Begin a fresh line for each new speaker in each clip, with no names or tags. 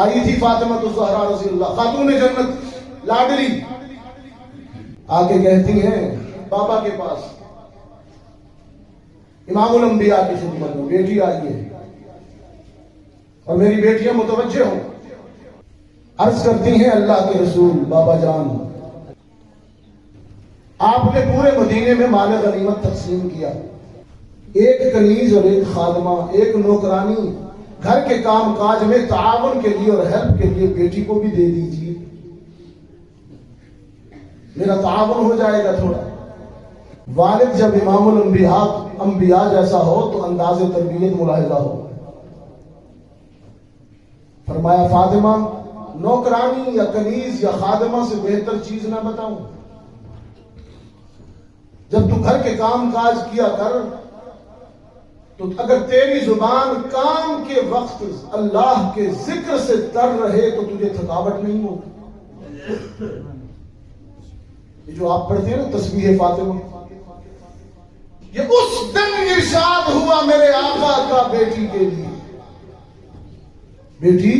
آئی تھی فاطمہ الزہرا رضی اللہ خاتون جنت لاڈلی، آگے کہتی ہیں بابا کے پاس امام الانبیاء کی خدمت میں بیٹی آئی ہے اور میری بیٹیاں متوجہ ہوں، عرض کرتی ہیں اللہ کے رسول بابا جان آپ نے پورے مدینے میں مال غنیمت تقسیم کیا، ایک کنیز اور ایک خادمہ، ایک نوکرانی گھر کے کام کاج میں تعاون کے لیے اور ہیلپ کے لیے بیٹی کو بھی دے دیجیے، میرا تعاون ہو جائے گا تھوڑا۔ والد جب امام الانبیاء جیسا ہو تو انداز تربیت ملاحظہ ہو، فرمایا فاطمہ نوکرانی یا کنیز یا خادمہ سے بہتر چیز نہ بتاؤں، جب تو گھر کے کام کاج کیا کر تو اگر تیری زبان کام کے وقت اللہ کے ذکر سے تر رہے تو تجھے تھکاوٹ نہیں ہوگی۔ یہ جو آپ پڑھتے ہیں نا تسبیح فاطمہ، یہ اس دن ارشاد ہوا میرے آقا کا بیٹی کے لیے، بیٹی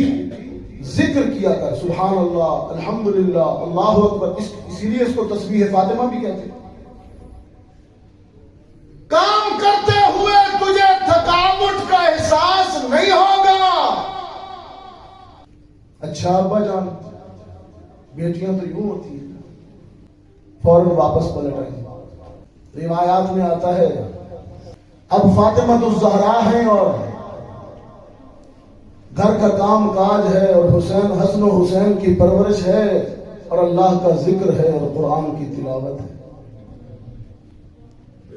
ذکر کیا کر، سبحان اللہ الحمدللہ اللہ اکبر، اسی لیے اس کو تسبیح فاطمہ بھی کہتے ہیں۔ کام کرتے ہوئے تجھے تھکاوٹ کا احساس نہیں ہوگا۔ اچھا ابا جان بیٹیاں تو یوں ہوتی ہیں، فوراً واپس پلٹ آئی۔ روایات میں آتا ہے اب فاطمہ الزہرا ہیں اور گھر کا کام کاج ہے اور حسن و حسین کی پرورش ہے اور اللہ کا ذکر ہے اور قرآن کی تلاوت ہے۔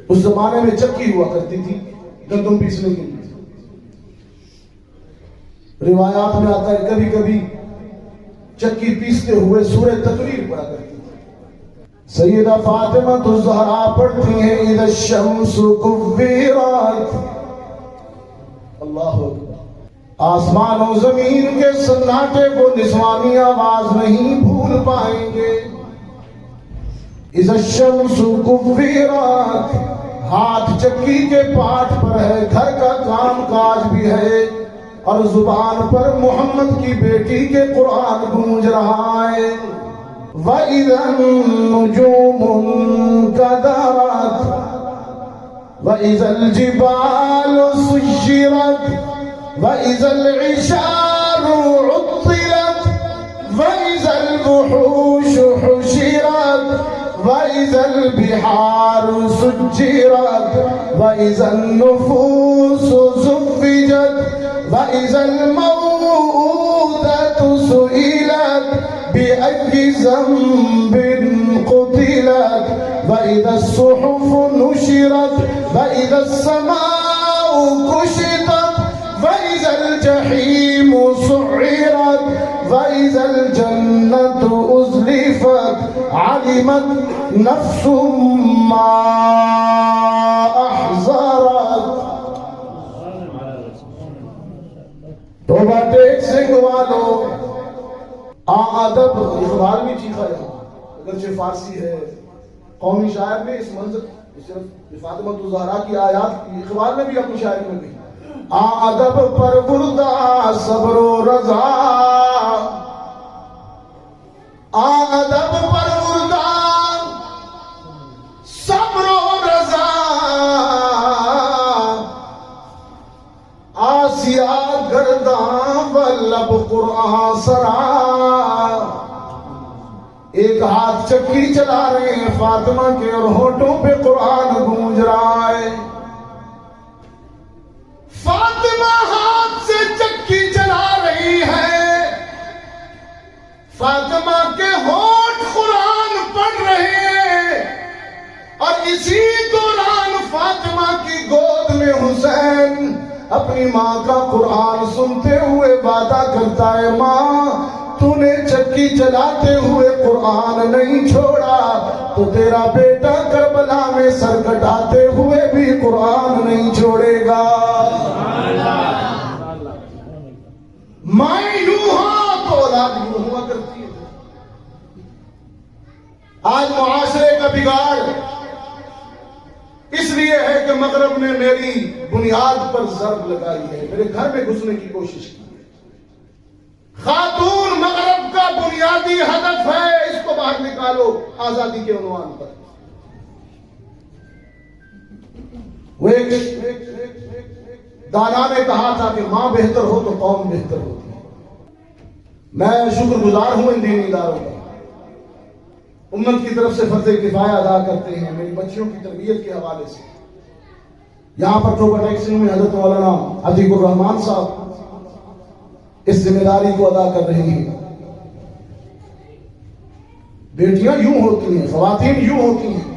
اس زمانے میں چکی ہوا کرتی تھی گندم پیسنے کے لیے، روایات میں آتا ہے کبھی کبھی چکی پیستے ہوئے سورہ تقریر پڑھا کرتی تھی۔ سیدہ فاطمہ الزہرا پڑھتی ہیں اذا الشمس کورت، اللہ اکبر، آسمان و زمین کے سناٹے کو نسوانی آواز نہیں بھول پائیں گے۔ اذا الشمس کورت، ہاتھ چکی کے پاٹ پر ہے، گھر کا کام کاج بھی ہے اور زبان پر محمد کی بیٹی کے قرآن گونج رہا ہے۔ وَإِذَا النُّجُومُ انْكَدَرَتْ وَإِذَا الْجِبَالُ سُيِّرَتْ وَإِذَا الْعِشَارُ عُطِّلَتْ وَإِذَا الْوُحُوشُ حُشِرَتْ وَإِذَا الْبِحَارُ سُجِّرَتْ وَإِذَا النُّفُوسُ زُوِّجَتْ وَإِذَا الْمَوْءُودَةُ سُئِلَتْ بِأَيِّ ذَنبٍ قُتِلَتْ وَإِذَا الصُّحُفُ نُشِرَتْ وَإِذَا السَّمَاءُ كُشِطَتْ وَإِذَا الْجَحِيمُ سُعِّرَتْ وَإِذَا الْجَنَّةُ أُزْلِفَتْ عَلِمَتْ نَفْسٌ مَّا أَحْضَرَتْ۔ توبہ ٹیک سنگھ والو، ادب اقبال بھی چیخا ہے، اگرچہ فارسی ہے، قومی شاعر نے اس منظر صرف فاطمہ الزہرا کی آیات اقبال نے بھی اپنی شاعری میں کہی، ادب پر بردہ صبر و رضا، ادب پر بردہ صبر و رضا، آسیہ گرداں و لب قرآن سرا۔ ایک ہاتھ چکی چلا رہے ہیں فاطمہ کے اور ہونٹوں پہ قرآن گونج رہا ہے۔ فاطمہ ہاتھ سے چکی چلا رہی ہے، فاطمہ کے ہونٹ قرآن پڑھ رہے ہیں اور اسی دوران فاطمہ کی گود میں حسین اپنی ماں کا قرآن سنتے ہوئے وعدہ کرتا ہے، ماں تو نے چکی چلاتے ہوئے قرآن نہیں چھوڑا تو تیرا بیٹا کربلا میں سر کٹاتے ہوئے بھی قرآن نہیں چھوڑے گا۔ مائیں یوں ہاں تو اولاد یوں ہوا کرتی ہے۔ آج معاشرے کا بگاڑ اس لیے ہے کہ مغرب نے میری بنیاد پر ضرب لگائی ہے، میرے گھر میں گھسنے کی کوشش کی ہے۔ بنیادی ہدف ہے، اس کو باہر نکالو آزادی کے عنوان پر۔ وہ ایک دانا نے کہا تھا کہ ماں بہتر ہو تو قوم بہتر ہوتی ہے۔ میں شکر گزار ہوں ان دینی اداروں کا، امت کی طرف سے فرض کفایہ ادا کرتے ہیں میری بچیوں کی تربیت کے حوالے سے۔ یہاں پر ٹوبا ٹیکسنگ میں حضرت مولانا عتیق الرحمان صاحب اس ذمہ داری کو ادا کر رہی ہیں۔ بیٹیاں یوں ہوتی ہیں، خواتین یوں ہوتی ہیں،